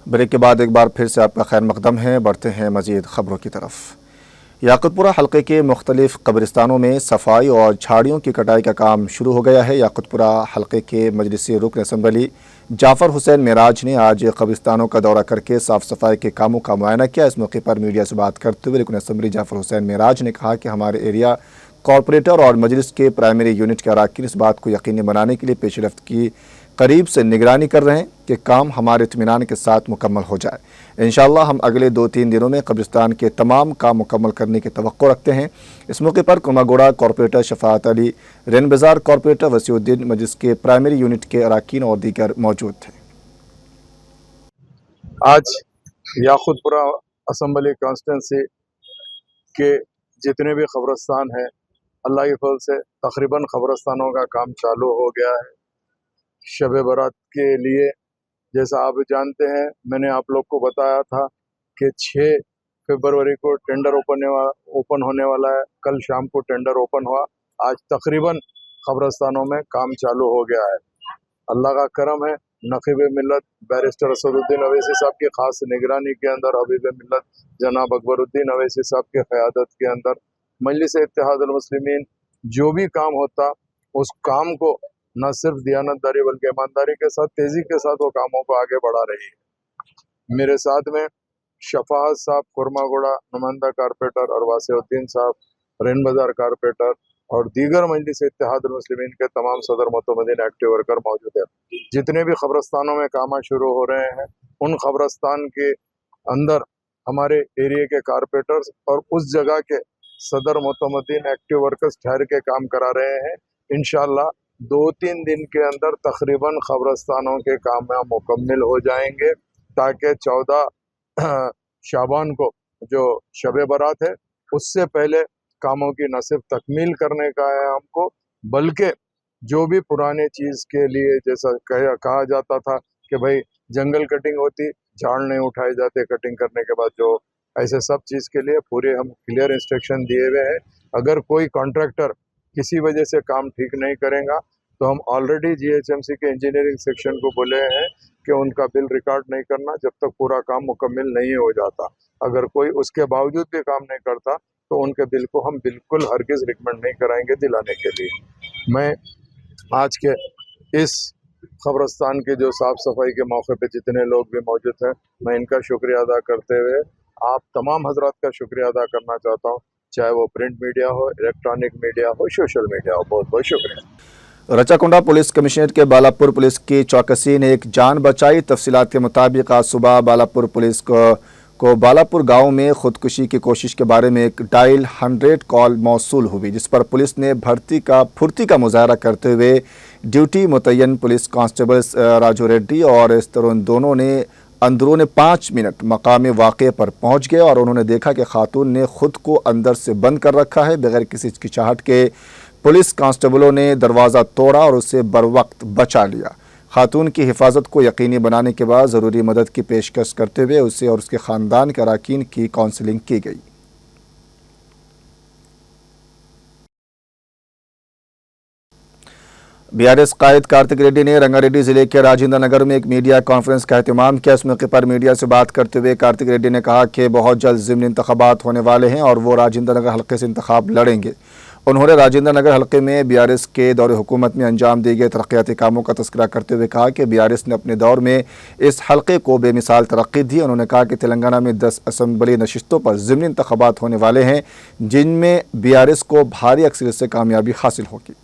Break के बाद एक बार फिर से आपका खैर मकदम है। बढ़ते हैं मज़ीद ख़बरों की तरफ। याकुतपुरा हल्के के मुख्तलिफ कब्रिस्तानों में सफाई और झाड़ियों की कटाई का काम शुरू हो गया है। याकुतपुरा हल्के के मजलिसी रुकन असम्बली जाफ़र हुसैन मेराज ने आज कब्रिस्तानों का दौरा करके साफ़ सफाई के कामों का मुआयना किया। इस मौके पर मीडिया से बात करते हुए रुकन असम्बली जाफ़र हुसैन मेराज ने कहा कि हमारे एरिया कॉरपोरेटर और मजलिस के प्राइमरी यूनिट के अरकान इस बात को यकीनी बनाने के लिए पेशरफ्त की करीब से निगरानी कर रहे हैं कि काम हमारे इत्मीनान के साथ मुकम्मल हो जाए। इंशाअल्लाह हम अगले 2-3 दिनों में कब्रिस्तान के तमाम काम मुकम्मल करने की तवक्को रखते हैं। इस मौके पर कुमागोड़ा कॉरपोरेटर शफाअत अली, रेन बाज़ार कॉरपोरेटर वसीउद्दीन, मजलिस के प्राइमरी यूनिट के अरकान और दीगर मौजूद थे। आज याकुतपुरा असम्बली कॉन्स्टिट्यूंसी के जितने भी कब्रिस्तान हैं, अल्लाह के फजल से तकरीबन कब्रिस्तानों का काम चालू हो गया है। शब बारात के लिए जैसा आप जानते हैं, मैंने आप लोग को बताया था कि 6 फरवरी को टेंडर ओपन होने वाला है। कल शाम को टेंडर ओपन हुआ। आज तकरीबन कब्रिस्तानों में काम चालू हो गया है। अल्लाह का करम है। नकीब मिल्लत बैरिस्टर असदुद्दीन अवैसी साहब की खास निगरानी के अंदर, हबीब मिल्लत जनाब अकबरुद्दीन अवैसी साहब की क़यादत के अंदर मजलिस इत्तेहादुल मुस्लिमीन जो भी काम होता, उस काम को न सिर्फ दियानतदारी बल्कि ईमानदारी के साथ, तेजी के साथ वो कामों को आगे बढ़ा रही है। मेरे साथ में शफाअत साहब कुरमागोड़ा नुमाइंदा कारपोरेटर और वासिउद्दीन साहब रेन बाज़ार कारपोरेटर और दीगर मजलिस इत्तेहादुल मुस्लिमीन के तमाम सदर मोतमदीन एक्टिव वर्कर मौजूद है। जितने भी कब्रिस्तानों में काम शुरू हो रहे हैं, उन कब्रिस्तान के अंदर हमारे एरिया के कारपोरेटर्स और उस जगह के सदर मोतमदीन एक्टिव वर्कर्स ठहर के काम करा रहे हैं। इंशाअल्लाह 2-3 दिन के अंदर तकरीबन कब्रिस्तानों के काम मुकम्मल हो जाएंगे, ताकि 14 शाबान को जो शब बारात है उससे पहले कामों की न सिर्फ तकमील करने का है हमको, बल्कि जो भी पुराने चीज़ के लिए जैसा कहा जाता था कि भाई जंगल कटिंग होती, झाड़ नहीं उठाए जाते कटिंग करने के बाद, जो ऐसे सब चीज़ के लिए पूरे हम क्लियर इंस्ट्रक्शन दिए हुए हैं। अगर कोई कॉन्ट्रैक्टर किसी वजह से काम ठीक नहीं करेगा तो हम ऑलरेडी GHMC के इंजीनियरिंग सेक्शन को बोले हैं कि उनका बिल रिकॉर्ड नहीं करना जब तक पूरा काम मुकम्मल नहीं हो जाता। अगर कोई उसके बावजूद भी काम नहीं करता तो उनके बिल को हम बिल्कुल हरगिज़ रिकमेंड नहीं कराएंगे दिलाने के लिए। मैं आज के इस कब्रिस्तान के जो साफ़ सफाई के मौके पे जितने लोग भी मौजूद हैं, मैं इनका शुक्रिया अदा करते हुए आप तमाम हजरात का शुक्रिया अदा करना चाहता हूँ, चाहे वो प्रिंट मीडिया हो, इलेक्ट्रॉनिक मीडिया हो, सोशल मीडिया हो। बहुत बहुत शुक्रिया। रचाकुंडा पुलिस कमिश्नरेट के बालापुर पुलिस की चौकसी ने एक जान बचाई। तफसीलात के मुताबिक आज सुबह बालापुर पुलिस को बालापुर गांव में खुदकुशी की कोशिश के बारे में एक डायल 100 कॉल मौसूल हुई, जिस पर पुलिस ने फुर्ती का मुजाहरा करते हुए ड्यूटी मुतय्यन पुलिस कांस्टेबल राजू रेड्डी और इस तरुण दोनों ने अंदरूने 5 मिनट मकाम वाक़े पर पहुंच गए और उन्होंने देखा कि खातून ने खुद को अंदर से बंद कर रखा है। बगैर किसी हिचकिचाहट के पुलिस कांस्टेबलों ने दरवाज़ा तोड़ा और उसे बरवक्त बचा लिया। खातून की हिफाजत को यकीनी बनाने के बाद ज़रूरी मदद की पेशकश करते हुए उसे और उसके ख़ानदान के अरकान की काउंसलिंग की गई। BRS कायद कार्तिक रेड्डी ने रंगारेड्डी जिले के राजेंद्र नगर में एक मीडिया कॉन्फ्रेंस का एहतमाम किया। इस मौके पर मीडिया से बात करते हुए कार्तिक रेड्डी ने कहा कि बहुत जल्द ज़िमनी इंतखाबात होने वाले हैं और वो राजेंद्र नगर हल्के से इंतखाब लड़ेंगे। उन्होंने राजेंद्र नगर हल्के में BRS के दौरे हुकूमत में अंजाम दिए गए तरक्याती कामों का तस्करा करते हुए कहा कि BRS ने अपने दौर में इस हल्के को बेमिसाल तरक्की दी। उन्होंने कहा कि तेलंगाना में 10 असम्बली नशिस्तों पर ज़िमनी इंतखाबात होने वाले हैं, जिनमें BRS को भारी अक्सरियत से कामयाबी हासिल होगी।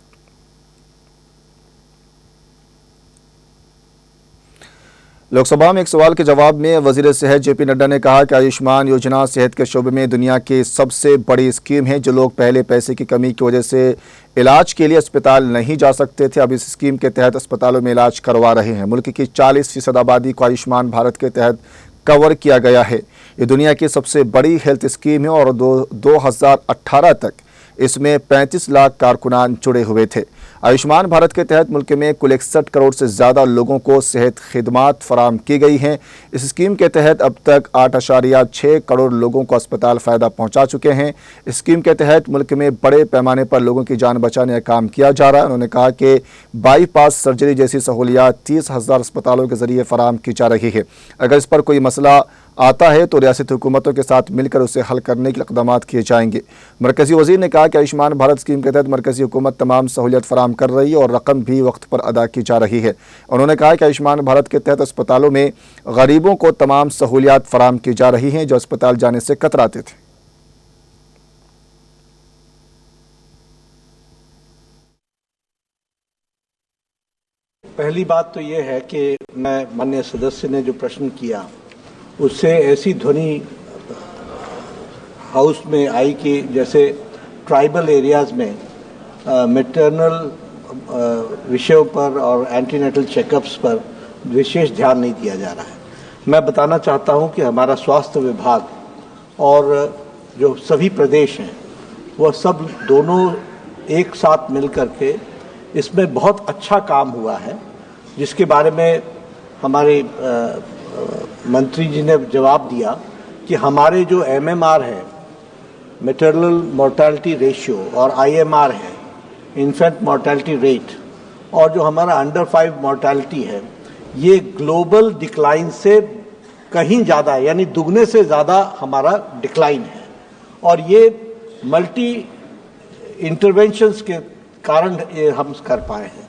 लोकसभा में एक सवाल के जवाब में वज़ीर सेहत JP नड्डा ने कहा कि आयुष्मान योजना सेहत के शोबे में दुनिया की सबसे बड़ी स्कीम है। जो लोग पहले पैसे की कमी की वजह से इलाज के लिए अस्पताल नहीं जा सकते थे, अब इस स्कीम के तहत अस्पतालों में इलाज करवा रहे हैं। मुल्क की 40% आबादी को आयुष्मान भारत के तहत कवर किया गया है। ये दुनिया की सबसे बड़ी हेल्थ स्कीम है और 2018 तक इसमें 35 लाख कारकुनान जुड़े हुए थे। आयुष्मान भारत के तहत मुल्क में कुल 61 करोड़ से ज़्यादा लोगों को सेहत खिदमात फराम की गई हैं। इस स्कीम के तहत अब तक 8.6 करोड़ लोगों को अस्पताल फ़ायदा पहुंचा चुके हैं। इस स्कीम के तहत मुल्क में बड़े पैमाने पर लोगों की जान बचाने का काम किया जा रहा है। उन्होंने कहा कि बाईपास सर्जरी जैसी सहूलियात 30,000 अस्पतालों के जरिए फराम की जा रही है। अगर इस पर कोई मसला आता है तो रियासती हुकूमतों के साथ मिलकर उसे हल करने के इक़दाम किए जाएंगे। मरकज़ी वज़ीर ने कहा कि आयुष्मान भारत स्कीम के तहत मरकज़ी हुकूमत तमाम सहूलियत फराम कर रही है और रकम भी वक्त पर अदा की जा रही है। उन्होंने कहा कि आयुष्मान भारत के तहत अस्पतालों में गरीबों को तमाम सहूलियात फराम की जा रही हैं जो अस्पताल जाने से कतराते थे। पहली बात तो ये है कि मैं माननीय सदस्य ने जो प्रश्न किया उससे ऐसी ध्वनि हाउस में आई कि जैसे ट्राइबल एरियाज में मैटरनल विषयों पर और एंटीनेटल चेकअप्स पर विशेष ध्यान नहीं दिया जा रहा है। मैं बताना चाहता हूं कि हमारा स्वास्थ्य विभाग और जो सभी प्रदेश हैं वह सब दोनों एक साथ मिल करके इसमें बहुत अच्छा काम हुआ है, जिसके बारे में हमारे मंत्री जी ने जवाब दिया कि हमारे जो MMR है, मैटरनल मोर्टेलिटी रेशियो, और IMR है, इन्फेंट मोर्टेलिटी रेट, और जो हमारा अंडर 5 मोर्टेलिटी है, ये ग्लोबल डिक्लाइन से कहीं ज़्यादा यानी दुगने से ज़्यादा हमारा डिक्लाइन है। और ये मल्टी इंटरवेंशंस के कारण ये हम कर पाए हैं।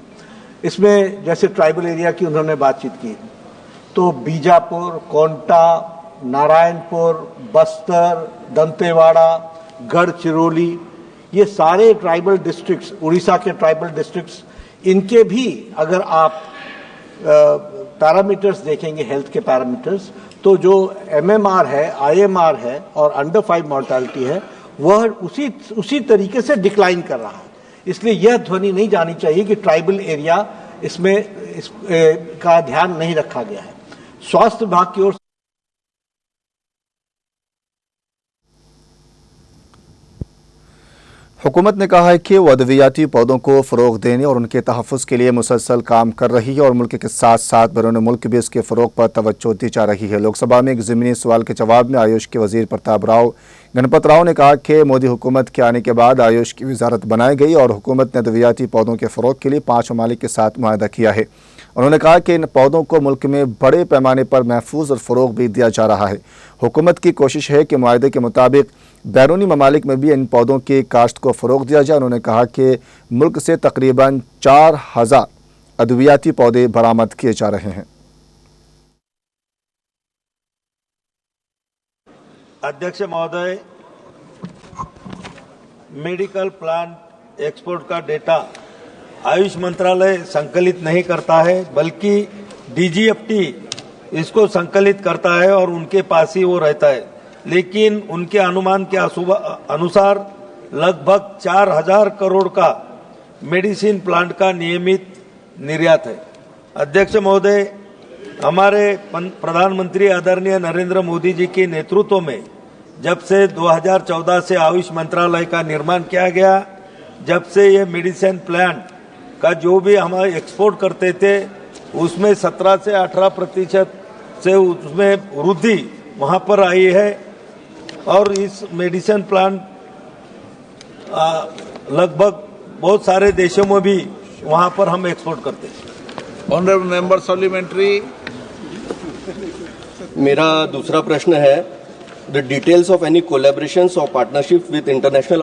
इसमें जैसे ट्राइबल एरिया की उन्होंने बातचीत की, तो बीजापुर, कोंटा, नारायणपुर, बस्तर, दंतेवाड़ा, गढ़चिरौली, ये सारे ट्राइबल डिस्ट्रिक्ट्स, उड़ीसा के ट्राइबल डिस्ट्रिक्ट्स, इनके भी अगर आप पैरामीटर्स देखेंगे, हेल्थ के पैरामीटर्स, तो जो MMR है, IMR है और अंडर 5 मोर्टेलिटी है, वह उसी तरीके से डिक्लाइन कर रहा है। इसलिए यह ध्वनि नहीं जानी चाहिए कि ट्राइबल एरिया इसमें का ध्यान नहीं रखा गया है। स्वास्थ्य विभाग की ओर से हुकूमत ने कहा है कि वो अद्वियाती पौधों को फ़रोग़ देने और उनके तहफ़्फ़ुज़ के लिए मुसलसल काम कर रही है और मुल्क के साथ साथ बैरून मुल्क भी इसके फ़रोग़ पर तवज्जो दी जा रही है। लोकसभा में एक ज़मीनी सवाल के जवाब में आयुष के वज़ीर प्रताप राव गणपत राव ने कहा कि मोदी हुकूमत के आने के बाद आयुष की वजारत बनाई गई और हुकूमत ने अद्वियाती पौधों के फ़रोग़ के लिए 5 ममालिक के साथ मुआहदा किया है। उन्होंने कहा कि इन पौधों को मुल्क में बड़े पैमाने पर महफूज और फ़रोग़ भी दिया जा रहा है। हुकूमत की कोशिश है कि मुआहदे के मुताबिक बैरूनी ममालिक में भी इन पौधों की काश्त को फ़रोग़ दिया जाए। उन्होंने कहा कि मुल्क से तकरीबन 4000 अद्वियाती पौधे बरामद किए जा रहे हैं। अध्यक्ष महोदय, मेडिकल प्लांट एक्सपोर्ट का डेटा आयुष मंत्रालय संकलित नहीं करता है, बल्कि DGFT इसको संकलित करता है और उनके पास ही वो रहता है। लेकिन उनके अनुमान के अनुसार लगभग 4000 करोड़ का मेडिसिन प्लांट का नियमित निर्यात है। अध्यक्ष महोदय, हमारे प्रधानमंत्री आदरणीय नरेंद्र मोदी जी के नेतृत्व में जब से 2014 से आयुष मंत्रालय का निर्माण किया गया, जब से ये मेडिसिन प्लांट का जो भी हम एक्सपोर्ट करते थे उसमें 17 से 18% से उसमें वृद्धि वहाँ पर आई है और इस मेडिसिन प्लांट लगभग बहुत सारे देशों में भी वहाँ पर हम एक्सपोर्ट करते हैं। Honourable member supplementary. मेरा दूसरा प्रश्न है, the details of any collaborations और पार्टनरशिप विद इंटरनेशनल।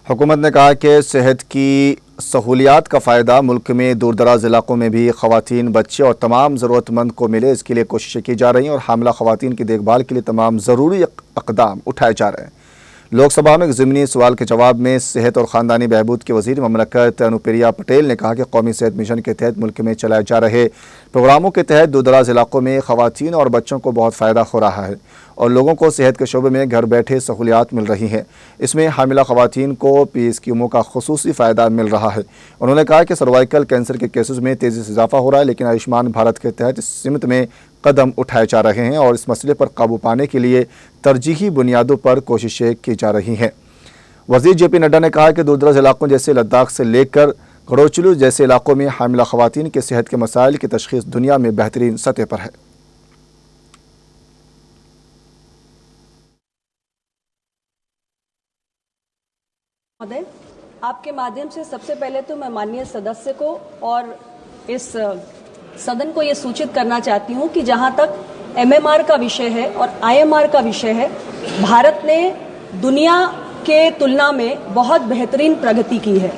हुकूमत ने कहा कि सेहत की सहूलियात का फ़ायदा मुल्क में दूर दराज इलाकों में भी ख़वातीन, बच्चे और तमाम ज़रूरतमंद को मिले, इसके लिए कोशिशें की जा रही हैं और हामिला ख़वातीन की देखभाल के लिए तमाम ज़रूरी इक़दाम उठाए जा रहे हैं। लोकसभा में एक ज़मीनी सवाल के जवाब में सेहत और ख़ानदानी बहबूद के वज़ीर ममलकत अनुप्रिया पटेल ने कहा कि कौमी सेहत मिशन के तहत मुल्क में चलाए जा रहे प्रोग्रामों के तहत दूर दराज इलाकों में ख़वातीन और बच्चों को बहुत फ़ायदा हो रहा है और लोगों को सेहत के शोबे में घर बैठे सहूलियात मिल रही हैं। इसमें हामिला ख़वातीन को पी स्कीमों का खुसूसी फ़ायदा मिल रहा है। उन्होंने कहा कि सर्वाइकल कैंसर के केसेस में तेज़ी से इजाफा हो रहा है, लेकिन आयुष्मान भारत के तहत इस सिमत में कदम उठाए जा रहे हैं और इस मसले पर काबू पाने के लिए तरजीही बुनियादों पर कोशिशें की जा रही हैं। वज़ीर JP नड्डा ने कहा कि दूरदराज इलाकों जैसे लद्दाख से लेकर गढ़ोचलू जैसे इलाकों में हामिला ख़वातीन के सेहत के मसाइल की तशख़ीस दुनिया में बेहतरीन सतह पर है। महोदय, आपके माध्यम से सबसे पहले तो मैं माननीय सदस्य को और इस सदन को ये सूचित करना चाहती हूँ कि जहाँ तक MMR का विषय है और IMR का विषय है, भारत ने दुनिया के तुलना में बहुत बेहतरीन प्रगति की है।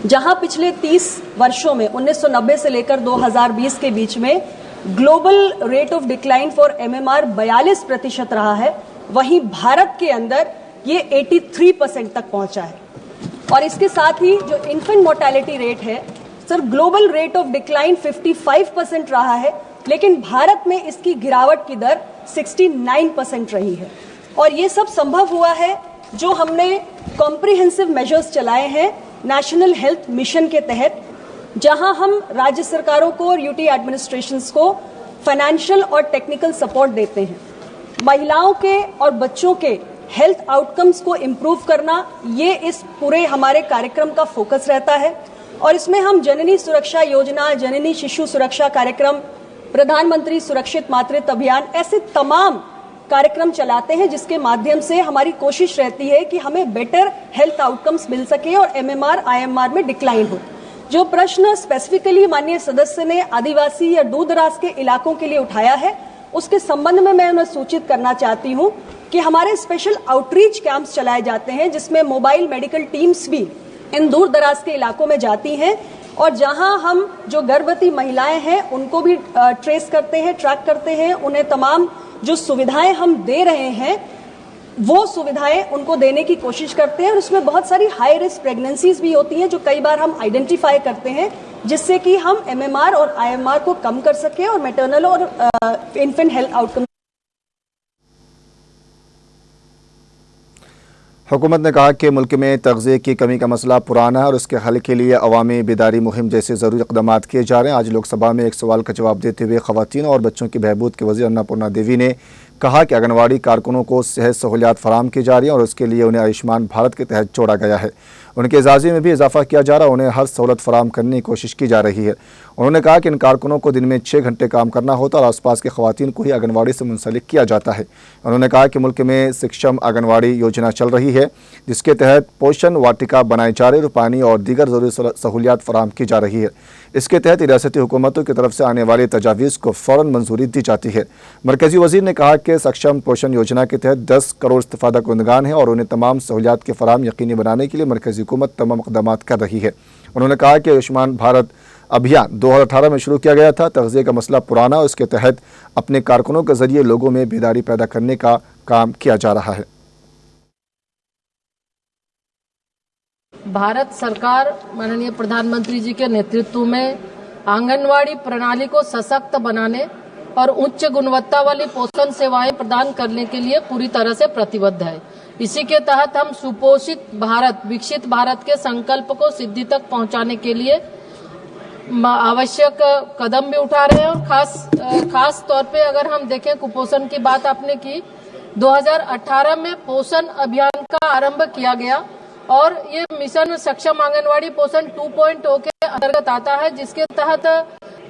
जहाँ पिछले 30 वर्षों में 1990 से लेकर 2020 के बीच में global rate of decline for MMR 42% रहा है, वहीं भारत के अंदर ये 83% तक पहुंचा है। और इसके साथ ही जो इन्फेंट मोर्टेलिटी रेट है, sir, global rate of decline 55% रहा है, लेकिन भारत में इसकी गिरावट की दर 69% रही है। और ये सब संभव हुआ है जो हमने कॉम्प्रिहेंसिव मेजर्स चलाए हैं नेशनल हेल्थ मिशन के तहत, जहां हम राज्य सरकारों को और यूटी एडमिनिस्ट्रेशंस को फाइनेंशियल और टेक्निकल सपोर्ट देते हैं। महिलाओं के और बच्चों के हेल्थ आउटकम्स को इम्प्रूव करना, ये इस पूरे हमारे कार्यक्रम का फोकस रहता है। और इसमें हम जननी सुरक्षा योजना, जननी शिशु सुरक्षा कार्यक्रम, प्रधानमंत्री सुरक्षित मातृत्व अभियान, ऐसे तमाम कार्यक्रम चलाते हैं जिसके माध्यम से हमारी कोशिश रहती है कि हमें बेटर हेल्थ आउटकम्स मिल सके और MMR IMR में डिक्लाइन हो। जो प्रश्न स्पेसिफिकली माननीय सदस्य ने आदिवासी या दूर दराज के इलाकों के लिए उठाया है, उसके संबंध में मैं उन्हें सूचित करना चाहती हूँ कि हमारे स्पेशल आउटरीच कैंप्स चलाए जाते हैं, जिसमें मोबाइल मेडिकल टीम्स भी इन दूर दराज के इलाकों में जाती हैं और जहां हम जो गर्भवती महिलाएं हैं उनको भी ट्रेस करते हैं, ट्रैक करते हैं, उन्हें तमाम जो सुविधाएं हम दे रहे हैं वो सुविधाएं उनको देने की कोशिश करते हैं। और उसमें बहुत सारी हाई रिस्क प्रेगनेंसीज भी होती हैं जो कई बार हम आइडेंटिफाई करते हैं, जिससे कि हम MMR और IMR को कम कर सकें और मैटरनल और इन्फेंट हेल्थ आउटकम। हुकूमत ने कहा कि मुल्क में तग़ज़िये की कमी का मसला पुराना है और उसके हल के लिए अवामी बेदारी मुहिम जैसे ज़रूरी इक़दाम किए जा रहे हैं। आज लोकसभा में एक सवाल का जवाब देते हुए ख़वातीन और बच्चों की बहबूद के वज़ीर अन्नपूर्णा देवी ने कहा कि आंगनवाड़ी कारकुनों को सेहत सहूलियात फराहम की जा रही है और उसके लिए उन्हें आयुष्मान भारत के तहत जोड़ा गया है। उनके एजाज़े में भी इजाफा किया जा रहा है, उन्हें हर सहूलत फराहम करने की कोशिश की जा रही है। उन्होंने कहा कि इन कारकुनों को दिन में 6 घंटे काम करना होता है और आसपास के ख़वातीन को ही आंगनवाड़ी से मुंसलिक किया जाता है। उन्होंने कहा कि मुल्क में सक्षम आंगनवाड़ी योजना चल रही है, जिसके तहत पोषण वाटिका बनाई जा रही है, पानी और दीगर ज़रूरी सहूलियात फराहम की जा रही है। इसके तहत रियासती हुकूमतों की तरफ से आने वाली तजावीज़ को फ़ौरन मंजूरी दी जाती है। मरकज़ी वज़ीर ने कहा कि सक्षम पोषण योजना के तहत 10 करोड़ इस्तिफ़ादा कुंदगान हैं और उन्हें तमाम सहूलियात के फराहम यकीनी बनाने के लिए मरकज़ी हुकूमत तमाम इक़दाम कर रही है। उन्होंने कहा कि आयुष्मान भारत अभियान 2018 में शुरू किया गया था। तग़ज़िये का मसला पुराना है, उसके तहत अपने कारकुनों के ज़रिए लोगों में बेदारी पैदा करने का काम किया जा रहा है। भारत सरकार माननीय प्रधानमंत्री जी के नेतृत्व में आंगनवाड़ी प्रणाली को सशक्त बनाने और उच्च गुणवत्ता वाली पोषण सेवाएं प्रदान करने के लिए पूरी तरह से प्रतिबद्ध है। इसी के तहत हम सुपोषित भारत, विकसित भारत के संकल्प को सिद्धि तक पहुंचाने के लिए आवश्यक कदम भी उठा रहे हैं। और खास तौर पे अगर हम देखें, कुपोषण की बात आपने की, 2018 में पोषण अभियान का आरंभ किया गया और ये मिशन सक्षम आंगनवाड़ी पोषण 2.0 के अंतर्गत आता है, जिसके तहत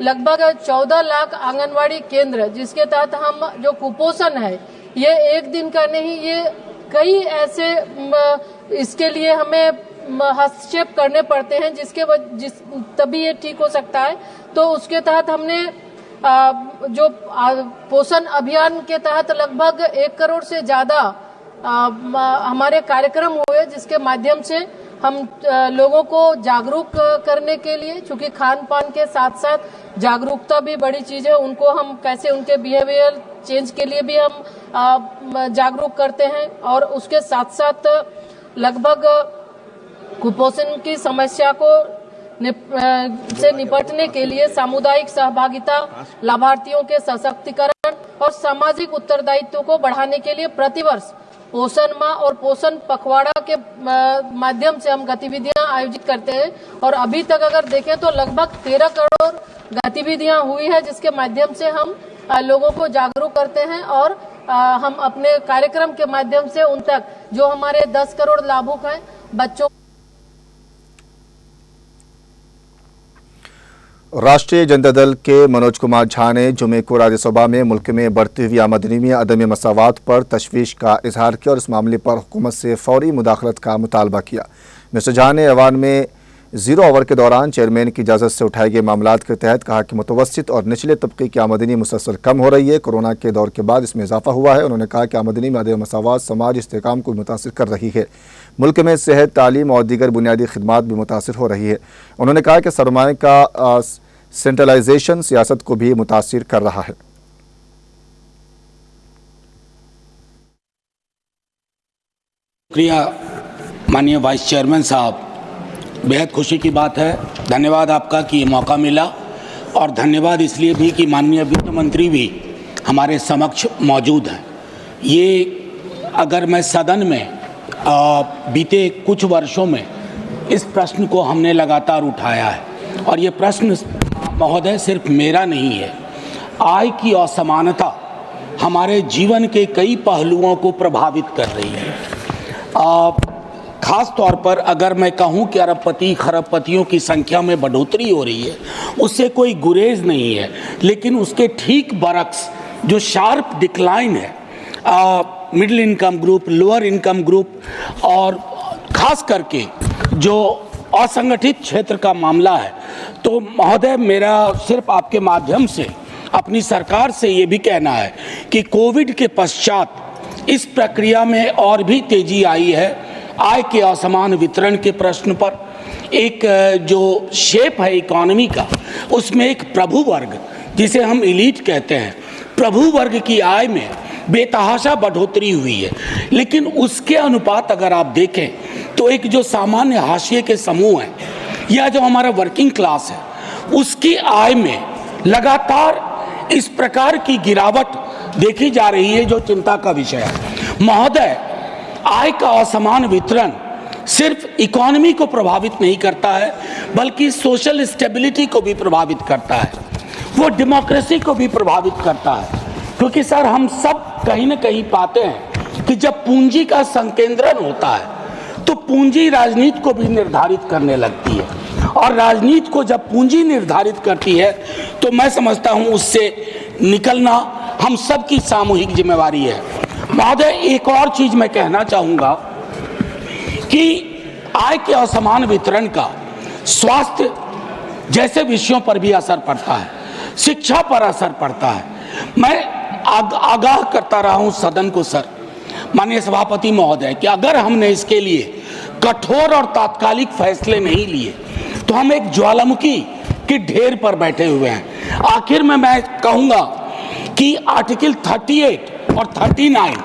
लगभग 14 लाख आंगनवाड़ी केंद्र, जिसके तहत हम जो कुपोषण है ये एक दिन का नहीं, ये कई ऐसे इसके लिए हमें हस्तक्षेप करने पड़ते हैं तभी ये ठीक हो सकता है। तो उसके तहत हमने जो पोषण अभियान के तहत लगभग 1 करोड़ से ज्यादा हमारे कार्यक्रम हुए, जिसके माध्यम से हम लोगों को जागरूक करने के लिए, चूंकि खान पान के साथ साथ जागरूकता भी बड़ी चीज है, उनको हम कैसे उनके बिहेवियर चेंज के लिए भी हम जागरूक करते हैं। और उसके साथ साथ लगभग कुपोषण की समस्या को से निपटने के लिए सामुदायिक सहभागिता, लाभार्थियों के सशक्तिकरण और सामाजिक उत्तरदायित्व को बढ़ाने के लिए प्रतिवर्ष पोषण माह और पोषण पखवाड़ा के माध्यम से हम गतिविधियां आयोजित करते हैं। और अभी तक अगर देखें तो लगभग 13 करोड़ गतिविधियां हुई है, जिसके माध्यम से हम लोगों को जागरूक करते हैं और हम अपने कार्यक्रम के माध्यम से उन तक जो हमारे 10 करोड़ लाभुक हैं बच्चों। राष्ट्रीय जनता दल के मनोज कुमार झा ने जुमे को राज्यसभा में मुल्क में बढ़ती हुई आमदनी में अदम मसावात पर तशवीश का इजहार किया और इस मामले पर हुकूमत से फौरी मुदाखलत का मुतालबा किया। मिस्टर झा ने ऐवान में 0 ओवर के दौरान चेयरमैन की इजाज़त से उठाए गए मामलात के तहत कहा कि मुतवस्सित और निचले तबके की आमदनी मुसलसल कम हो रही है। कोरोना के दौर के बाद इसमें इजाफा हुआ है। उन्होंने कहा कि आमदनी में अदम मसावात समाज इस्तेहकाम को मुतासिर कर रही है। मुल्क में सेहत, तालीम और दीगर बुनियादी खिदमात भी मुतासिर हो रही है। उन्होंने कहा कि सरमाए का सेंट्रलाइजेशन सियासत को भी मुतासिर कर रहा है। शुक्रिया माननीय वाइस चेयरमैन साहब, बेहद खुशी की बात है। धन्यवाद आपका कि ये मौका मिला और धन्यवाद इसलिए भी कि माननीय वित्त मंत्री भी हमारे समक्ष मौजूद हैं। ये अगर मैं सदन में बीते कुछ वर्षों में इस प्रश्न को हमने लगातार उठाया है और ये प्रश्न महोदय सिर्फ मेरा नहीं है। आय की असमानता हमारे जीवन के कई पहलुओं को प्रभावित कर रही है। खास तौर पर अगर मैं कहूं कि अरबपति खरबपतियों की संख्या में बढ़ोतरी हो रही है, उससे कोई गुरेज नहीं है, लेकिन उसके ठीक बरक्स जो शार्प डिक्लाइन है middle income group, lower income group और खास करके जो असंगठित क्षेत्र का मामला है, तो महोदय मेरा सिर्फ आपके माध्यम से अपनी सरकार से ये भी कहना है कि कोविड के पश्चात इस प्रक्रिया में और भी तेजी आई है। आय के असमान वितरण के प्रश्न पर एक जो शेप है इकोनॉमी का, उसमें एक प्रभु वर्ग जिसे हम एलीट कहते हैं, प्रभु वर्ग की आय में बेतहाशा बढ़ोतरी हुई है। लेकिन उसके अनुपात अगर आप देखें तो एक जो सामान्य हाशिए के समूह है या जो हमारा वर्किंग क्लास है, उसकी आय में लगातार इस प्रकार की गिरावट देखी जा रही है जो चिंता का विषय है। महोदय, आय का असमान वितरण सिर्फ इकोनॉमी को प्रभावित नहीं करता है, बल्कि सोशल स्टेबिलिटी को भी प्रभावित करता है, वो डेमोक्रेसी को भी प्रभावित करता है। क्योंकि सर हम सब कहीं ना कहीं पाते हैं कि जब पूंजी का संकेंद्रण होता है तो पूंजी राजनीति को भी निर्धारित करने लगती है, और राजनीति को जब पूंजी निर्धारित करती है तो मैं समझता हूं उससे निकलना हम सब की सामूहिक जिम्मेवारी है। महोदय, एक और चीज मैं कहना चाहूंगा कि आय के असमान वितरण का स्वास्थ्य जैसे विषयों पर भी असर पड़ता है, शिक्षा पर असर पड़ता है। मैं आगाह करता रहा हूं सदन को सर, माननीय सभापति महोदय, कि अगर हमने इसके लिए कठोर और तात्कालिक फैसले नहीं लिए तो हम एक ज्वालामुखी के ढेर पर बैठे हुए हैं। आखिर में मैं कहूंगा कि आर्टिकल 38 और 39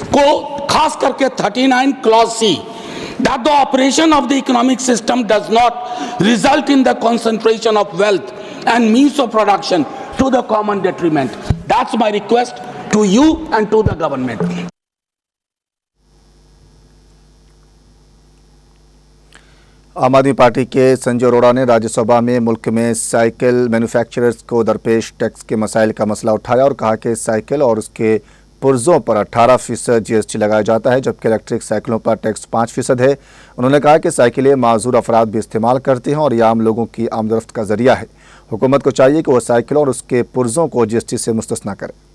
को, खास करके 39 clause C, that the operation of the economic system does not result in the concentration of wealth and means of production to the common detriment. That's my request to you and to the government. आम आदमी party के संजय अरोड़ा ने राज्यसभा में मुल्क में cycle manufacturers को दरपेश tax के मसाइल का मसला उठाया और कहा कि साइकिल और उसके पुर्जों पर 18% GST लगाया जाता है, जबकि इलेक्ट्रिक साइकिलों पर टैक्स 5% है। उन्होंने कहा कि साइकिलें माजूर अफराद भी इस्तेमाल करते हैं और यह आम लोगों की आमदरफ्त का जरिया है। हुकूमत को चाहिए कि वह साइकिल और उसके पुर्जों को GST से मुस्तस्ना करे।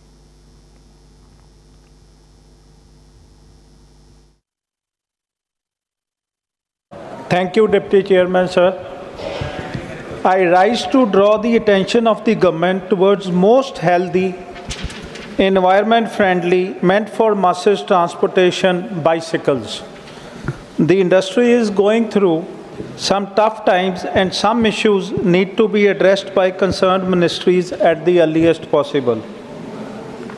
Thank you, Deputy Chairman, sir. I rise to draw the attention of the government towards most healthy, environment-friendly, meant for masses transportation bicycles. The industry is going through some tough times and some issues need to be addressed by concerned ministries at the earliest possible.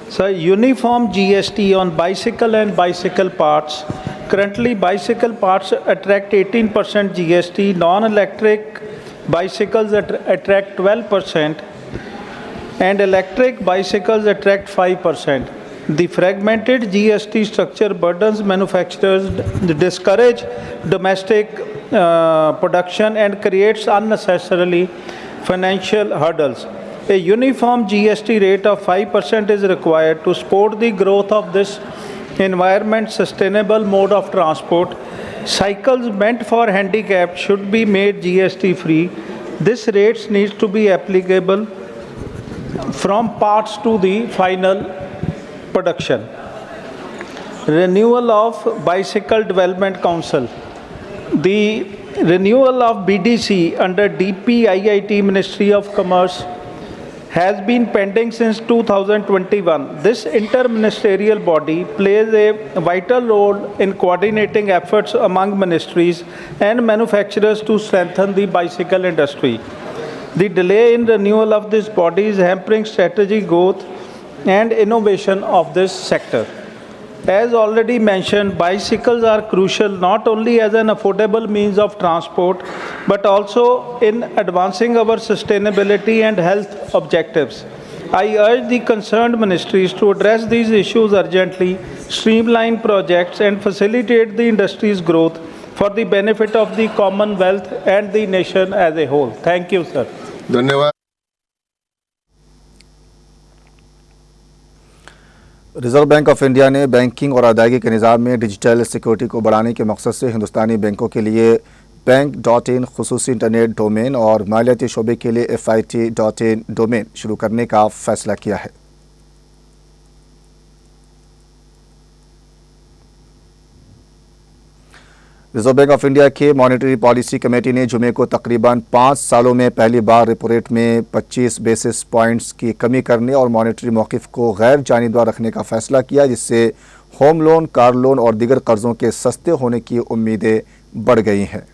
So, uniform GST on bicycle and bicycle parts. Currently, bicycle parts attract 18% GST, non-electric bicycles attract 12%, and electric bicycles attract 5%. The fragmented GST structure burdens manufacturers, discourage domestic production, and creates unnecessarily financial hurdles. A uniform GST rate of 5% is required to support the growth of this environment sustainable mode of transport. Cycles meant for handicapped should be made GST free. This rates needs to be applicable from parts to the final production. Renewal of Bicycle Development Council. The renewal of BDC under DPIIT Ministry of Commerce has been pending since 2021. This interministerial body plays a vital role in coordinating efforts among ministries and manufacturers to strengthen the bicycle industry. The delay in renewal of this body is hampering strategic growth and innovation of this sector. As already mentioned, bicycles are crucial not only as an affordable means of transport, but also in advancing our sustainability and health objectives. I urge the concerned ministries to address these issues urgently, streamline projects, and facilitate the industry's growth for the benefit of the Commonwealth and the nation as a whole. Thank you, sir. धन्यवाद। Reserve bank of India ने banking और अदायगी के निज़ाम में digital security को बढ़ाने के मकसद से हिंदुस्तानी बैंकों के लिए बैंक.in खुसूसी इंटरनेट डोमेन और मालियाती शोबे के लिए FIT.in डोमेन शुरू करने का फैसला किया है। रिजर्व बैंक ऑफ इंडिया के मॉनेटरी पॉलिसी कमेटी ने जुमे को तकरीबन 5 सालों में पहली बार रेपो रेट में 25 बेसिस पॉइंट्स की कमी करने और मॉनेटरी मौक़िफ़ को गैर जानिबदार रखने का फैसला किया, जिससे होम लोन, कार लोन और दीगर कर्ज़ों के सस्ते होने की उम्मीदें बढ़ गई हैं।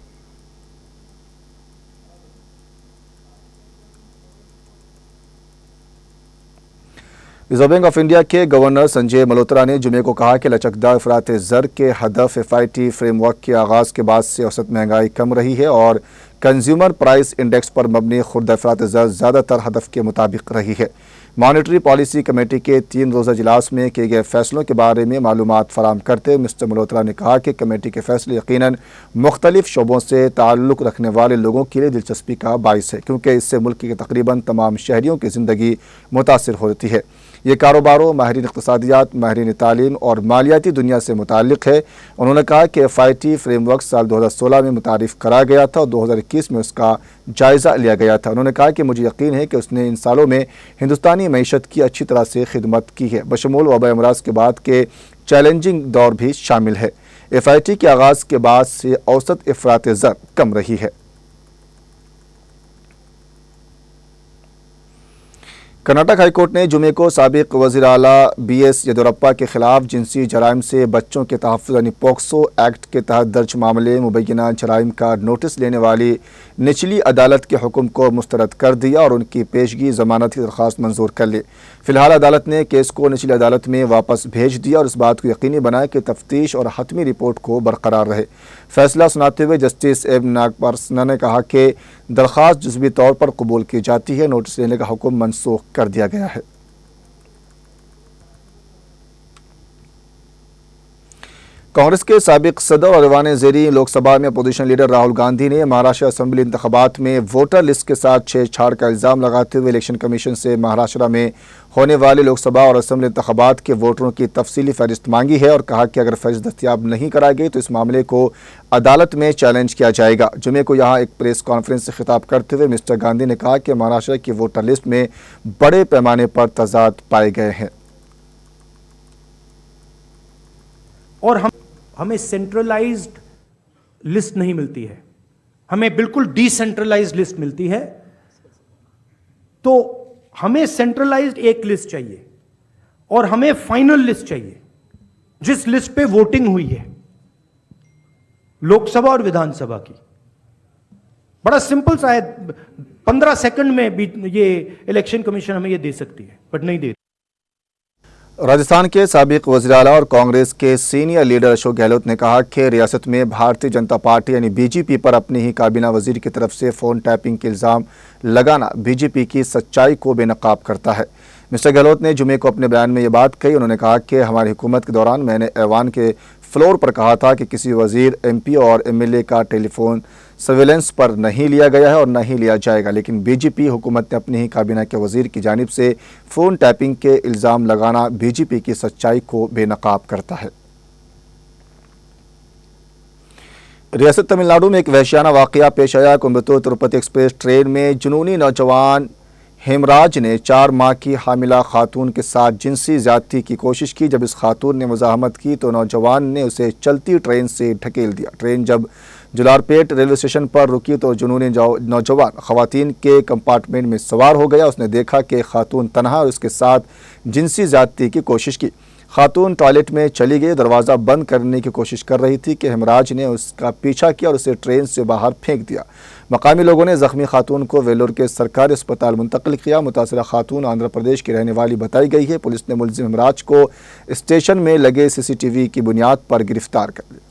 रिजर्व बैंक ऑफ इंडिया के गवर्नर संजय मल्होत्रा ने जुमे को कहा कि लचकदार अफरात ज़र के हदफ FIT फ्रेमवर्क के आगाज़ के बाद से औसत महंगाई कम रही है और कंज्यूमर प्राइस इंडेक्स पर मबनी खुर्द अफरात ज़र ज़्यादातर हदफ के मुताबिक रही है। मॉनेटरी पॉलिसी कमेटी के 3 रोज़ा इजलास में किए गए फैसलों के बारे में मालूमात फराहम करते हुए मिस्टर मल्होत्रा ने कहा कि कमेटी के फैसले यकीनन मुख्तलिफ शोबों से ताल्लुक़ रखने वाले लोगों के लिए दिलचस्पी का बाइस है, क्योंकि इससे मुल्क के तकरीबन तमाम शहरियों की ज़िंदगी मुतासिर होती है। ये कारोबारों, माहिरीन इक़्तिसादियात, माहिरीन तालीम और मालियाती दुनिया से मुताल्लिक़ है। उन्होंने कहा कि FIT फ्रेमवर्क साल 2016 में मुतारिफ़ कराया गया था और 2021 में उसका जायज़ा लिया गया था। उन्होंने कहा कि मुझे यकीन है कि उसने इन सालों में हिंदुस्तानी मईशत की अच्छी तरह से खिदमत की है, बशमूल वबा अमराज के बाद के चैलेंजिंग दौर भी शामिल है। FIT के आगाज़ के बाद से औसत अफरात ज़र कम रही है। कर्नाटक हाईकोर्ट ने जुमे को साबिक वज़ीर आला BS येदियुरप्पा के खिलाफ जिनसी जराइम से बच्चों के तहफ़्फ़ुज़ यानी पोक्सो एक्ट के तहत दर्ज मामले मुबैना जराइम का नोटिस लेने वाली निचली अदालत के हुक्म को मुस्तरद कर दिया और उनकी पेशगी ज़मानत की दरख्वास्त मंजूर कर ली। फ़िलहाल अदालत ने केस को निचली अदालत में वापस भेज दिया और इस बात को यकीनी बनाया कि तफ्तीश और हतमी रिपोर्ट को बरकरार रहे। फैसला सुनाते हुए जस्टिस एम नागपारसना ने कहा कि दरख्वास्त जुज़वी तौर पर कबूल की जाती है, नोटिस लेने का हुक्म मनसूख कर दिया गया है। कांग्रेस के साबिक सदर और ऐवान ज़ेरी लोकसभा में अपोजिशन लीडर राहुल गांधी ने महाराष्ट्र असेंबली इंतखाबात में वोटर लिस्ट के साथ छेड़छाड़ का इल्ज़ाम लगाते हुए इलेक्शन कमीशन से महाराष्ट्र में होने वाले लोकसभा और असेंबली इंतखाबात के वोटरों की तफसीली फहरिस्त मांगी है और कहा कि अगर फहरिस्त दस्तयाब नहीं कराई गई तो इस मामले को अदालत में चैलेंज किया जाएगा। जुमे को यहाँ एक प्रेस कॉन्फ्रेंस से खिताब करते हुए मिस्टर गांधी ने कहा कि महाराष्ट्र की वोटर लिस्ट में बड़े पैमाने पर तजाद पाए गए हैं और हमें सेंट्रलाइज्ड लिस्ट नहीं मिलती है, हमें बिल्कुल डिसेंट्रलाइज्ड लिस्ट मिलती है। तो हमें सेंट्रलाइज्ड एक लिस्ट चाहिए और हमें फाइनल लिस्ट चाहिए जिस लिस्ट पे वोटिंग हुई है लोकसभा और विधानसभा की। बड़ा सिंपल सा है, 15 सेकंड में भी ये इलेक्शन कमीशन हमें ये दे सकती है, बट नहीं दे। राजस्थान के साबिक वज़ीर आला और कांग्रेस के सीनियर लीडर अशोक गहलोत ने कहा कि रियासत में भारतीय जनता पार्टी यानी BJP पर अपनी ही काबीना वजीर की तरफ से फ़ोन टैपिंग के इल्ज़ाम लगाना BJP की सच्चाई को बेनकाब करता है। मिस्टर गहलोत ने जुमे को अपने बयान में ये बात कही। उन्होंने कहा कि हमारी हुकूमत के दौरान मैंने ऐवान के फ्लोर पर कहा था कि किसी वजीर, MP और MLA का टेलीफोन सर्वेलेंस पर नहीं लिया गया है और नहीं लिया जाएगा, लेकिन BJP हुकूमत ने अपनी ही काबीना के वजीर की जानिब से फ़ोन टैपिंग के इल्ज़ाम लगाना BJP की सच्चाई को बेनकाब करता है। रियासत तमिलनाडु में एक वहशियाना वाक़या पेश आया। कोयम्बटूर तिरुपति एक्सप्रेस ट्रेन में जुनूनी नौजवान हेमराज ने 4 माह की हामिला खातून के साथ जिनसी ज़्यादती की कोशिश की। जब इस खातून ने मुज़ाहमत की तो नौजवान ने उसे चलती ट्रेन से ढकेल दिया। ट्रेन जब जुलारपेट रेलवे स्टेशन पर रुकी तो जुनूनी नौजवान ख़वातीन के कंपार्टमेंट में सवार हो गया। उसने देखा कि खातून तनहा और उसके साथ जिनसी ज़्यादती की कोशिश की। खातून टॉयलेट में चली गई, दरवाज़ा बंद करने की कोशिश कर रही थी कि हेमराज ने उसका पीछा किया और उसे ट्रेन से बाहर फेंक दिया। मकामी लोगों ने ज़ख्मी खातून को वेलोर के सरकारी अस्पताल मुंतकिल किया। मुतासिरा खातून आंध्र प्रदेश की रहने वाली बताई गई है। पुलिस ने मुलजिम हेमराज को स्टेशन में लगे CCTV की बुनियाद पर गिरफ्तार कर लिया।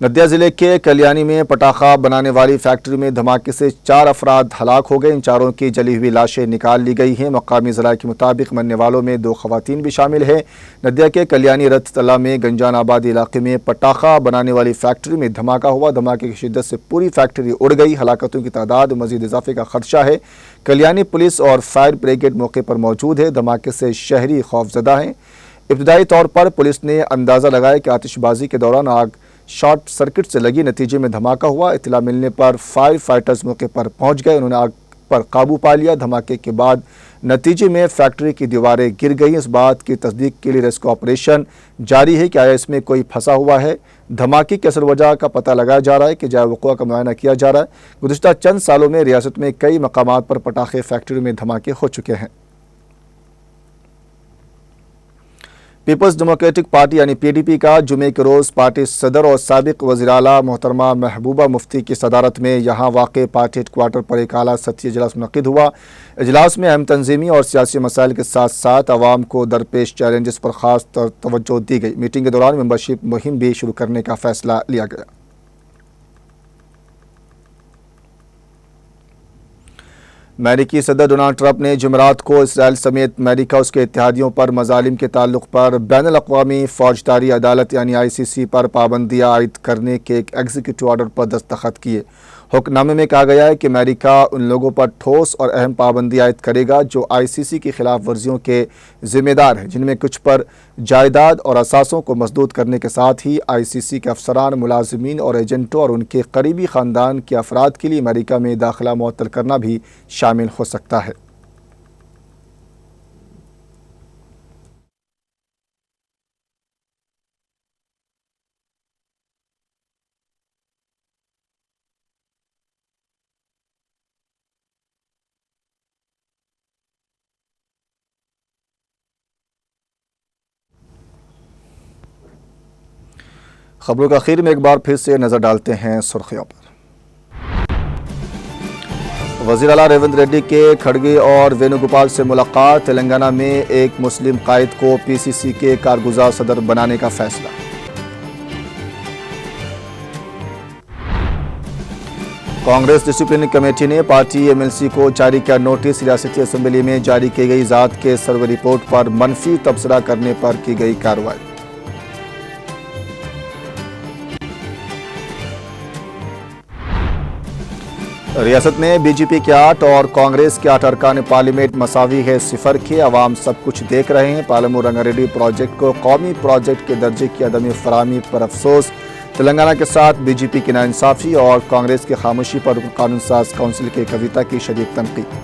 नदिया जिले के कल्याणी में पटाखा बनाने वाली फैक्ट्री में धमाके से 4 अफराद हलाक हो गए। इन चारों की जली हुई लाशें निकाल ली गई हैं। मकामी ज़राए के मुताबिक मरने वालों में 2 ख़वातीन भी शामिल हैं। नदिया के कल्याणी रथ तला में गंजान आबादी इलाके में पटाखा बनाने वाली फैक्ट्री में धमाका हुआ। धमाके की शिद्दत से पूरी फैक्ट्री उड़ गई। हलाकतों की तादाद मज़ीद इजाफे का खदशा है। कल्याणी पुलिस और फायर ब्रिगेड मौके पर मौजूद है। धमाके से शहरी खौफजदा हैं। इब्तदाई तौर पर पुलिस ने अंदाज़ा लगाया कि आतिशबाजी के दौरान आग शॉर्ट सर्किट से लगी, नतीजे में धमाका हुआ। इत्तला मिलने पर फायर फाइटर्स मौके पर पहुंच गए। उन्होंने आग पर काबू पा लिया। धमाके के बाद नतीजे में फैक्ट्री की दीवारें गिर गई। इस बात की तस्दीक के लिए रेस्क्यू ऑपरेशन जारी है कि आया इसमें कोई फंसा हुआ है। धमाके की असल वजह का पता लगाया जा रहा है कि जाए वक़ुआ का मुआयना किया जा रहा है। गुज़िश्ता चंद सालों में रियासत में कई मकामात पर पटाखे फैक्ट्री में धमाके हो चुके हैं। पीपल्स डेमोक्रेटिक पार्टी यानी PDP का जुमे के रोज़ पार्टी सदर और साबिक वज़ीर आला मोहतरमा महबूबा मुफ्ती की सदारत में यहाँ वाक़ पार्टी हेडक्वार्टर पर एक आला सतही इजलास मुनक़िद हुआ। इजलास में अहम तंजीमी और सियासी मसाइल के साथ साथ आवाम को दरपेश चैलेंजेस पर ख़ास तवज्जो दी गई। मीटिंग के दौरान मेंबरशिप मुहिम भी शुरू करने का फ़ैसला लिया गया। अमेरिकी सदर डोनाल्ड ट्रंप ने जुमेरात को इसराइल समेत अमेरिका उसके इत्तेहादियों पर मज़ालिम के ताल्लुक़ पर बैनुल-अक़वामी फ़ौजदारी अदालत यानी ICC पर पाबंदियाँ आयद करने के एक एग्जीक्यूटिव ऑर्डर पर दस्तखत किए। हुक्मनामे में कहा गया है कि अमेरिका उन लोगों पर ठोस और अहम पाबंदी आयद करेगा जो ICC की खिलाफ वर्जियों के ज़िम्मेदार हैं, जिनमें कुछ पर जायदाद और असासों को मसदूद करने के साथ ही ICC के अफसरान, मुलाजिमीन और एजेंटों और उनके करीबी ख़ानदान के अफराद के लिए अमेरिका में दाखिला मुअत्तल करना भी शामिल हो सकता है। खबरों के आखिर में एक बार फिर से नजर डालते हैं सुर्खियों पर। वज़ीर आला रेवंत रेड्डी के खड़गे और वेणुगोपाल से मुलाकात। तेलंगाना में एक मुस्लिम कायद को PCC के कारगुजार सदर बनाने का फैसला। कांग्रेस डिसिप्लिन कमेटी ने पार्टी MLC को जारी किया नोटिस। रियासती असम्बली में जारी की गई ज़ात के सर्वे रिपोर्ट पर मनफी तबसरा करने पर की गई कार्रवाई। रियासत में BJP के 8 और कांग्रेस के 8 अरकान पार्लियामेंट मसावी है 0 के। अवाम सब कुछ देख रहे हैं। पालमू रंगारेड्डी प्रोजेक्ट को कौमी प्रोजेक्ट के दर्जे की अदम फराहमी पर अफसोस। तेलंगाना के साथ BJP की नाइंसाफ़ी और कांग्रेस की खामोशी पर कानून साज काउंसिल की कविता की शदीद तनकीद।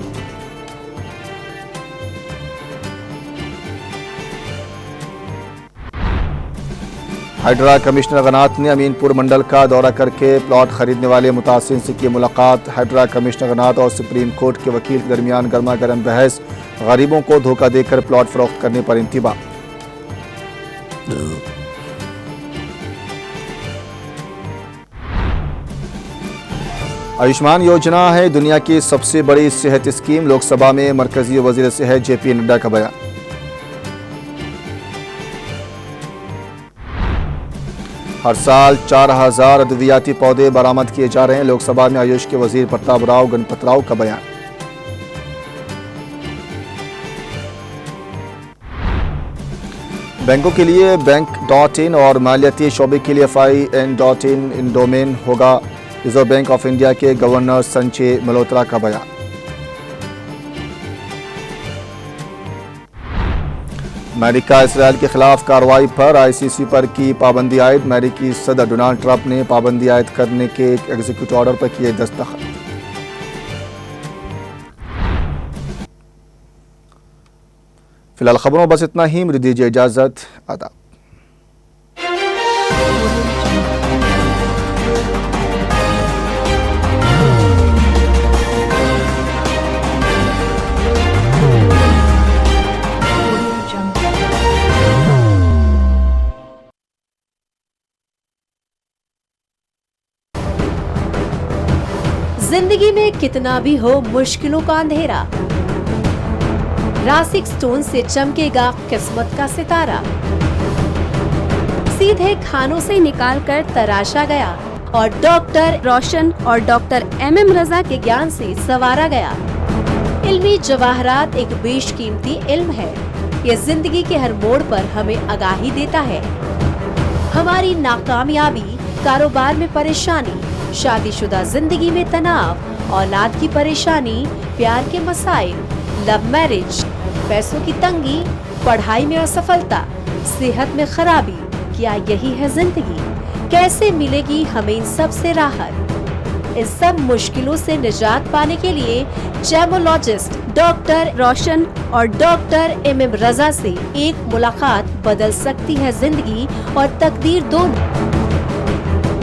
हाइड्रा कमिश्नर गनात ने अमीनपुर मंडल का दौरा करके प्लॉट खरीदने वाले मुतासिरीन से की मुलाकात। हाइड्रा कमिश्नर गनात और सुप्रीम कोर्ट के वकील के दरमियान गर्मा गर्म बहस। गरीबों को धोखा देकर प्लॉट फरोख्त करने पर इंतबा। आयुष्मान योजना है दुनिया की सबसे बड़ी सेहत स्कीम। लोकसभा में मरकजी वजीर सेहत JP नड्डा का बयान। हर साल 4000 अद्वियाती पौधे बरामद किए जा रहे हैं। लोकसभा में आयुष के वजीर प्रताप राव गणपत राव का बयान। बैंकों के लिए बैंक.in और मालियाती शोबे के लिए FIN.in डोमेन होगा। रिजर्व बैंक ऑफ इंडिया के गवर्नर संजय मल्होत्रा का बयान। अमेरिका इसराइल के खिलाफ कार्रवाई पर ICC पर की पाबंदी आयद। अमेरिकी सदर डोनाल्ड ट्रंप ने पाबंदी आयद करने के एक एग्जीक्यूटिव ऑर्डर पर किए दस्तखत। फिलहाल खबरों बस इतना ही। मुझे दीजिए इजाजत। आदाब। जिंदगी में कितना भी हो मुश्किलों का अंधेरा, रासिक स्टोन से चमकेगा किस्मत का सितारा। सीधे खानों से निकालकर तराशा गया और डॉक्टर रोशन और डॉक्टर MM रजा के ज्ञान से संवारा गया। इल्मी जवाहरात एक बेशकीमती इल्म है। ये जिंदगी के हर मोड़ पर हमें आगाही देता है। हमारी नाकामयाबी, कारोबार में परेशानी, शादीशुदा जिंदगी में तनाव, औलाद की परेशानी, प्यार के मसाइल, लव मैरिज, पैसों की तंगी, पढ़ाई में असफलता, सेहत में खराबी, क्या यही है जिंदगी? कैसे मिलेगी हमें इन सब से राहत? इस सब मुश्किलों से निजात पाने के लिए जेमोलॉजिस्ट डॉक्टर रोशन और डॉक्टर MM रजा से एक मुलाकात बदल सकती है जिंदगी और तकदीर दोनों।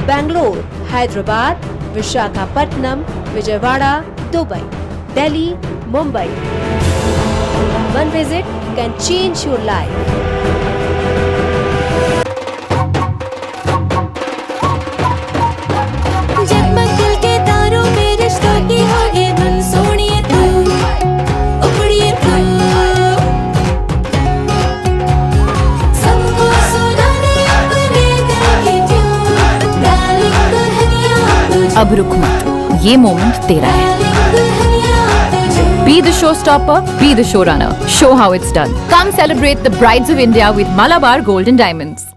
Bangalore, Hyderabad, Visakhapatnam, Vijayawada, Dubai, Delhi, Mumbai. One visit can change your life. जगमग दिल के तारों में रिश्तों की होगी धुन, सोनिए तू, उपड़िए तू, सबको सुनाने अपने दिल की ट्यून, डार्लिंग दुल्हनिया तुझे। अब रुक मत, ये मोमेंट तेरा है। Be the showstopper, be the showrunner. Show how it's done. Come celebrate the Brides of India with Malabar Gold and Diamonds.